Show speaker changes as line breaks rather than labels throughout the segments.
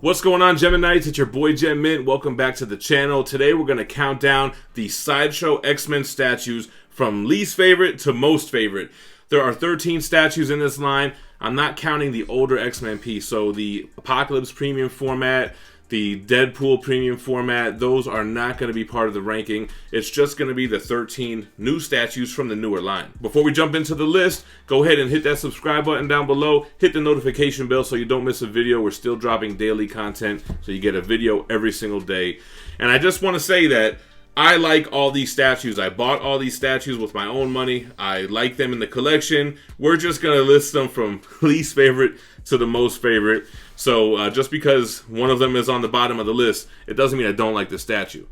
What's going on, Geminites? It's your boy Gem Mint. Welcome back to the channel. Today we're going to count down the Sideshow X-Men statues from least favorite to most favorite. There are 13 statues in this line. I'm not counting the older X-Men piece, so the Apocalypse Premium format, the Deadpool Premium format, those are not going to be part of the ranking. It's just going to be the 13 new statues from the newer line. Before we jump into the list, go ahead and hit that subscribe button down below. Hit the notification bell so you don't miss a video. We're still dropping daily content, so you get a video every single day. And I just want to say that I like all these statues. I bought all these statues with my own money. I like them in the collection. We're just going to list them from least favorite to the most favorite. So just because one of them is on the bottom of the list, it doesn't mean I don't like the statue.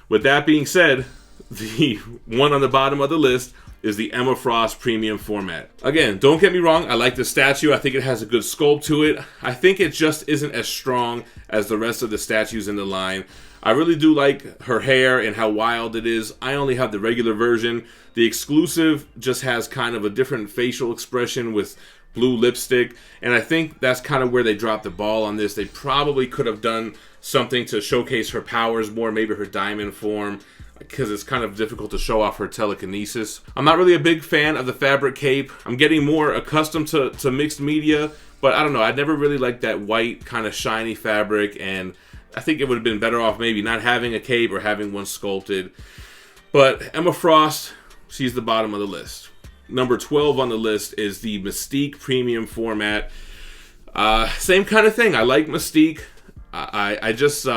With that being said, the one on the bottom of the list is the Emma Frost Premium format. Again, don't get me wrong, I like the statue. I think it has a good sculpt to it. I think it just isn't as strong as the rest of the statues in the line. I really do like her hair and how wild it is. I only have the regular version. The exclusive just has kind of a different facial expression with blue lipstick, and I think that's kind of where they dropped the ball on this. They probably could have done something to showcase her powers more, maybe her diamond form, because it's kind of difficult to show off her telekinesis. I'm not really a big fan of the fabric cape. I'm getting more accustomed to mixed media, but I don't know, I never really liked that white kind of shiny fabric, and I think it would have been better off maybe not having a cape or having one sculpted. But Emma Frost, she's the bottom of the list. Number 12 on the list is the Mystique Premium format. Same kind of thing. I like Mystique. I just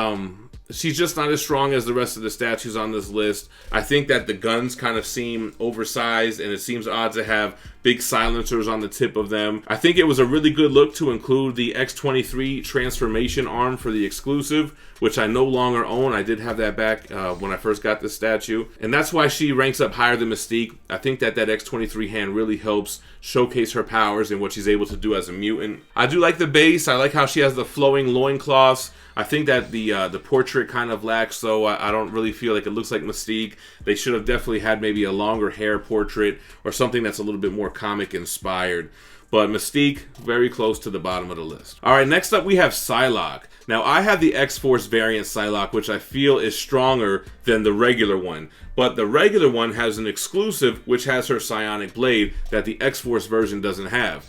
she's just not as strong as the rest of the statues on this list. I think that the guns kind of seem oversized, and it seems odd to have big silencers on the tip of them. I think it was a really good look to include the X-23 transformation arm for the exclusive, which I no longer own. I did have that back when I first got this statue, and that's why she ranks up higher than Mystique. I think that X-23 hand really helps showcase her powers and what she's able to do as a mutant. I do like the base. I like how she has the flowing loincloths. I think that the portrait kind of lacks, so I don't really feel like it looks like Mystique. They should have definitely had maybe a longer hair portrait or something that's a little bit more comic inspired. But Mystique, very close to the bottom of the list. Alright, next up we have Psylocke. Now I have the X-Force variant Psylocke, which I feel is stronger than the regular one. But the regular one has an exclusive which has her psionic blade that the X-Force version doesn't have.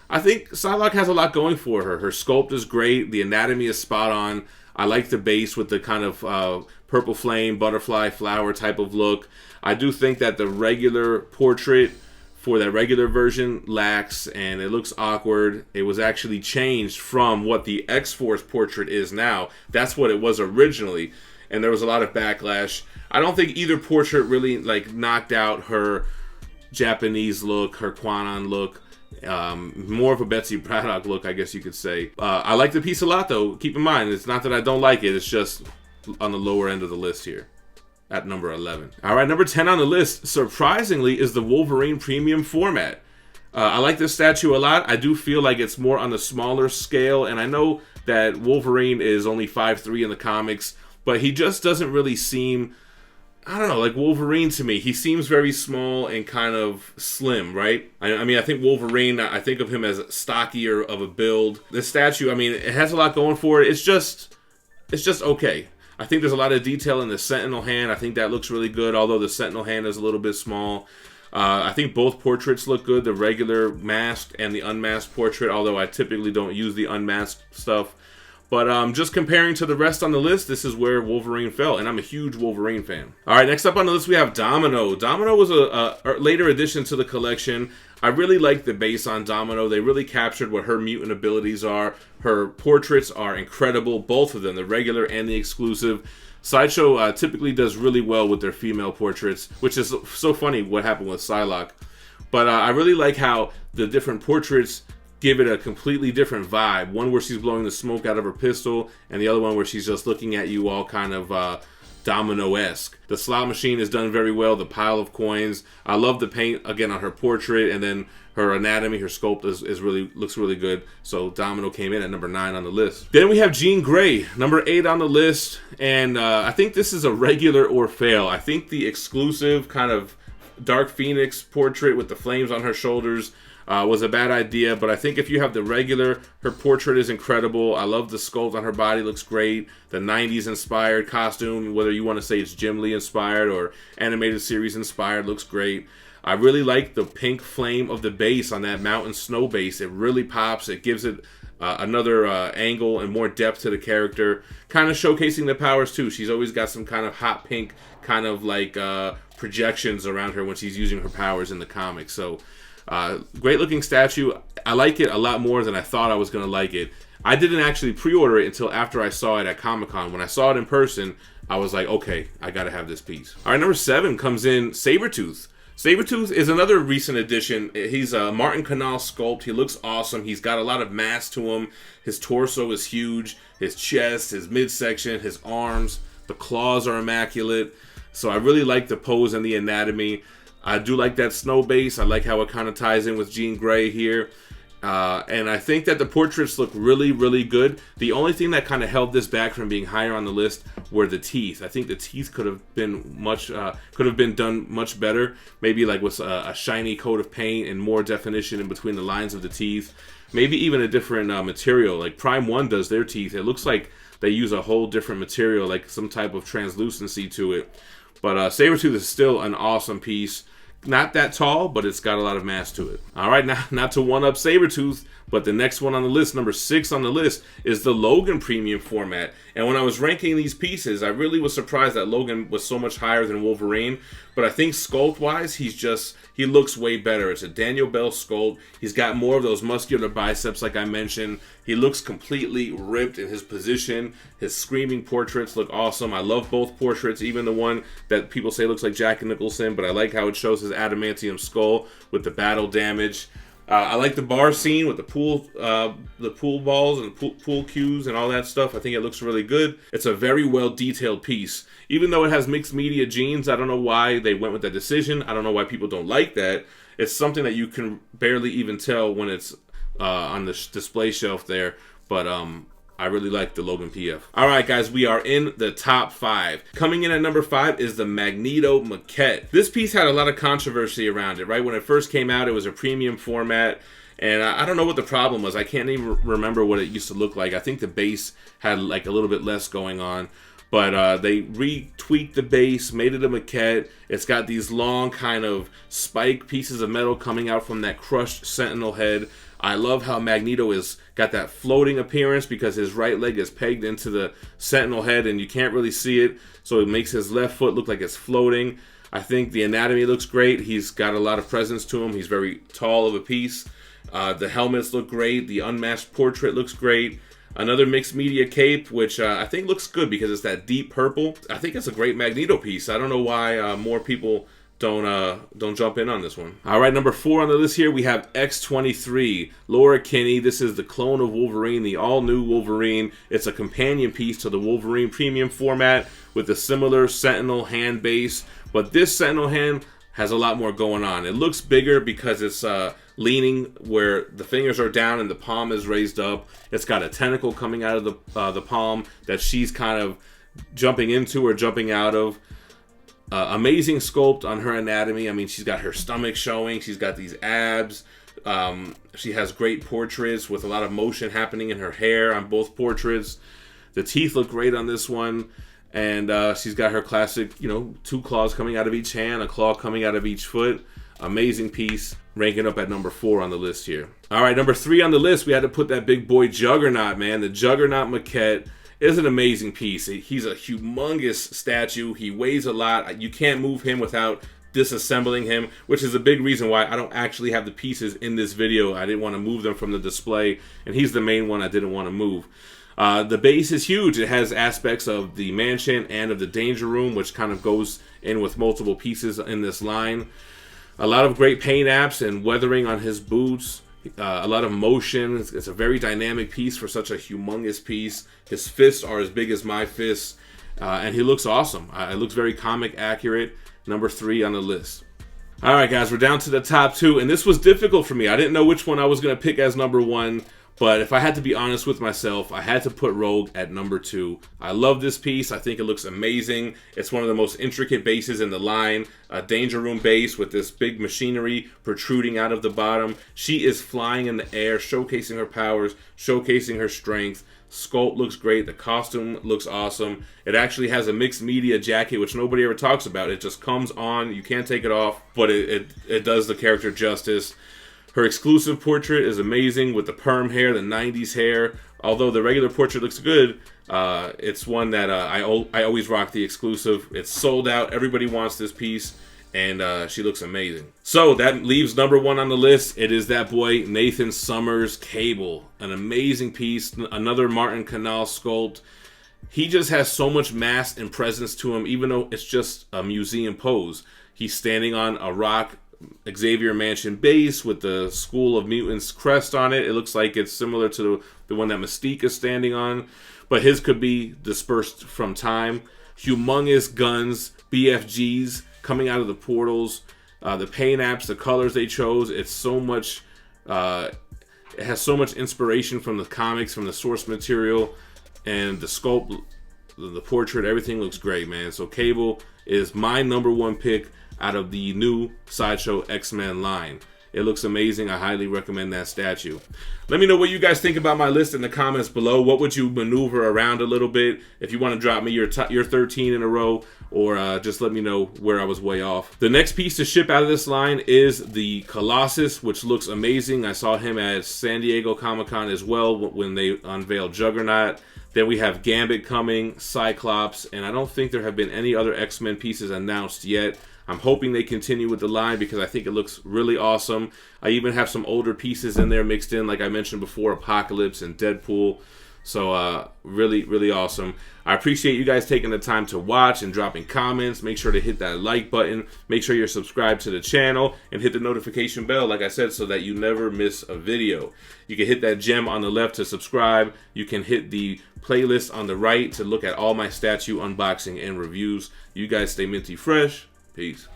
I think Psylocke has a lot going for her. Her sculpt is great. The anatomy is spot on. I like the base with the kind of purple flame, butterfly, flower type of look. I do think that the regular portrait for that regular version lacks, and it looks awkward. It was actually changed from what the X-Force portrait is now. That's what it was originally, and there was a lot of backlash. I don't think either portrait really knocked out her Japanese look, her Kwannon look. More of a Betsy Braddock look, I guess you could say. I like the piece a lot, though. Keep in mind, it's not that I don't like it. It's just on the lower end of the list here at number 11. All right, number 10 on the list, surprisingly, is the Wolverine Premium format. I like this statue a lot. I do feel like it's more on the smaller scale, and I know that Wolverine is only 5'3" in the comics, but he just doesn't really seem, I don't know, like Wolverine to me. He seems very small and kind of slim, right? I mean, I think Wolverine, I think of him as stockier of a build. This statue, I mean, it has a lot going for it. It's just okay. I think there's a lot of detail in the Sentinel hand. I think that looks really good, although the Sentinel hand is a little bit small. I think both portraits look good, the regular masked and the unmasked portrait, although I typically don't use the unmasked stuff. But just comparing to the rest on the list, this is where Wolverine fell, and I'm a huge Wolverine fan. All right, next up on the list, we have Domino. Domino was a later addition to the collection. I really like the base on Domino. They really captured what her mutant abilities are. Her portraits are incredible, both of them, the regular and the exclusive. Sideshow typically does really well with their female portraits, which is so funny what happened with Psylocke. But I really like how the different portraits give it a completely different vibe. One where she's blowing the smoke out of her pistol, and the other one where she's just looking at you all kind of Domino-esque. The slot machine is done very well, the pile of coins. I love the paint, again, on her portrait, and then her anatomy, her sculpt looks really good. So Domino came in at number 9 on the list. Then we have Jean Grey, number 8 on the list, and I think this is a regular or fail. I think the exclusive kind of Dark Phoenix portrait with the flames on her shoulders was a bad idea, but I think if you have the regular, her portrait is incredible. I love the sculpt on her body, looks great. The 90s inspired costume, whether you want to say it's Jim Lee inspired or animated series inspired, looks great. I really like the pink flame of the base on that mountain snow base. It really pops. It gives it another angle and more depth to the character, kind of showcasing the powers too. She's always got some kind of hot pink kind of like projections around her when she's using her powers in the comics. So great looking statue. I like it a lot more than I thought I was going to like it. I didn't actually pre-order it until after I saw it at Comic-Con. When I saw it in person, I was like, okay, I got to have this piece. All right, number 7 comes in Sabretooth. Sabretooth is another recent addition. He's a Martin Canal sculpt. He looks awesome. He's got a lot of mass to him. His torso is huge. His chest, his midsection, his arms, the claws are immaculate. So I really like the pose and the anatomy. I do like that snow base. I like how it kind of ties in with Jean Grey here. And I think that the portraits look really, really good. The only thing that kind of held this back from being higher on the list were the teeth. I think the teeth could have been done much better. Maybe like with a shiny coat of paint and more definition in between the lines of the teeth. Maybe even a different material. Like Prime 1 does their teeth. It looks like they use a whole different material, like some type of translucency to it. But Sabretooth is still an awesome piece. Not that tall, but it's got a lot of mass to it. All right, now not to one-up Sabretooth, but the next one on the list, number 6 on the list, is the Logan premium format. And when I was ranking these pieces, I really was surprised that Logan was so much higher than Wolverine. But I think sculpt-wise, he looks way better. It's a Daniel Bell sculpt. He's got more of those muscular biceps like I mentioned. He looks completely ripped in his position. His screaming portraits look awesome. I love both portraits, even the one that people say looks like Jack Nicholson, but I like how it shows his adamantium skull with the battle damage. I like the bar scene with the pool balls and pool cues and all that stuff. I think it looks really good. It's a very well detailed piece. Even though it has mixed media genes, I don't know why they went with that decision. I don't know why people don't like that. It's something that you can barely even tell when it's on the display shelf there. But I really like the Logan PF. All right, guys, we are in the top 5. Coming in at number 5 is the Magneto Maquette. This piece had a lot of controversy around it, right? When it first came out, it was a premium format, and I don't know what the problem was. I can't even remember what it used to look like. I think the base had like a little bit less going on, but they retweaked the base, made it a maquette. It's got these long kind of spike pieces of metal coming out from that crushed Sentinel head. I love how Magneto is got that floating appearance because his right leg is pegged into the Sentinel head and you can't really see it, so it makes his left foot look like it's floating. I think the anatomy looks great. He's got a lot of presence to him. He's very tall of a piece. The helmets look great. The unmatched portrait looks great. Another mixed media cape, which I think looks good because it's that deep purple. I think it's a great Magneto piece. I don't know why more people don't jump in on this one. All right, number 4 on the list here, we have X-23, Laura Kinney. This is the clone of Wolverine, the all-new Wolverine. It's a companion piece to the Wolverine premium format with a similar Sentinel hand base, but this Sentinel hand has a lot more going on. It looks bigger because it's leaning where the fingers are down and the palm is raised up. It's got a tentacle coming out of the palm that she's kind of jumping into or jumping out of. Amazing sculpt on her anatomy. I mean, she's got her stomach showing. She's got these abs. She has great portraits with a lot of motion happening in her hair on both portraits. The teeth look great on this one. And she's got her classic, 2 claws coming out of each hand, a claw coming out of each foot. Amazing piece, ranking up at number 4 on the list here. All right, number 3 on the list, we had to put that big boy Juggernaut, man. The Juggernaut Maquette is an amazing piece. He's a humongous statue. He weighs a lot. You can't move him without disassembling him, which is a big reason why I don't actually have the pieces in this video. I didn't want to move them from the display, and he's the main one I didn't want to move. The base is huge. It has aspects of the mansion and of the danger room, which kind of goes in with multiple pieces in this line. A lot of great paint apps and weathering on his boots. A lot of motion. It's a very dynamic piece for such a humongous piece. His fists are as big as my fists, and he looks awesome. It looks very comic accurate. Number 3 on the list. All right, guys, we're down to the top 2, and this was difficult for me. I didn't know which one I was going to pick as number 1, But if I had to be honest with myself, I had to put Rogue at number 2. I love this piece. I think it looks amazing. It's one of the most intricate bases in the line. A Danger Room base with this big machinery protruding out of the bottom. She is flying in the air, showcasing her powers, showcasing her strength. Sculpt looks great. The costume looks awesome. It actually has a mixed media jacket, which nobody ever talks about. It just comes on. You can't take it off, but it does the character justice. Her exclusive portrait is amazing with the perm hair, the 90s hair. Although the regular portrait looks good, it's one that I always rock the exclusive. It's sold out. Everybody wants this piece, and she looks amazing. So that leaves number 1 on the list. It is that boy, Nathan Summers Cable. An amazing piece. Another Martin Canal sculpt. He just has so much mass and presence to him, even though it's just a museum pose. He's standing on a rock Xavier Mansion base with the School of Mutants crest on it. It looks like it's similar to the one that Mystique is standing on, but his could be dispersed from time. Humongous guns, BFGs coming out of the portals, the paint apps, the colors they chose. It's so much. It has so much inspiration from the comics, from the source material, and the sculpt, the portrait. Everything looks great, man. So Cable is my number 1 pick out of the new Sideshow X-Men line. It looks amazing. I highly recommend that statue. Let me know what you guys think about my list in the comments below. What would you maneuver around a little bit? If you want to drop me your 13 in a row, or just let me know where I was way off. The next piece to ship out of this line is the Colossus, which looks amazing. I saw him at San Diego Comic-Con as well when they unveiled Juggernaut. Then we have Gambit coming, Cyclops, and I don't think there have been any other X-Men pieces announced yet. I'm hoping they continue with the line because I think it looks really awesome. I even have some older pieces in there mixed in, like I mentioned before, Apocalypse and Deadpool. So really, really awesome. I appreciate you guys taking the time to watch and dropping comments. Make sure to hit that like button. Make sure you're subscribed to the channel and hit the notification bell, like I said, so that you never miss a video. You can hit that gem on the left to subscribe. You can hit the playlist on the right to look at all my statue unboxing and reviews. You guys stay minty fresh. Peace.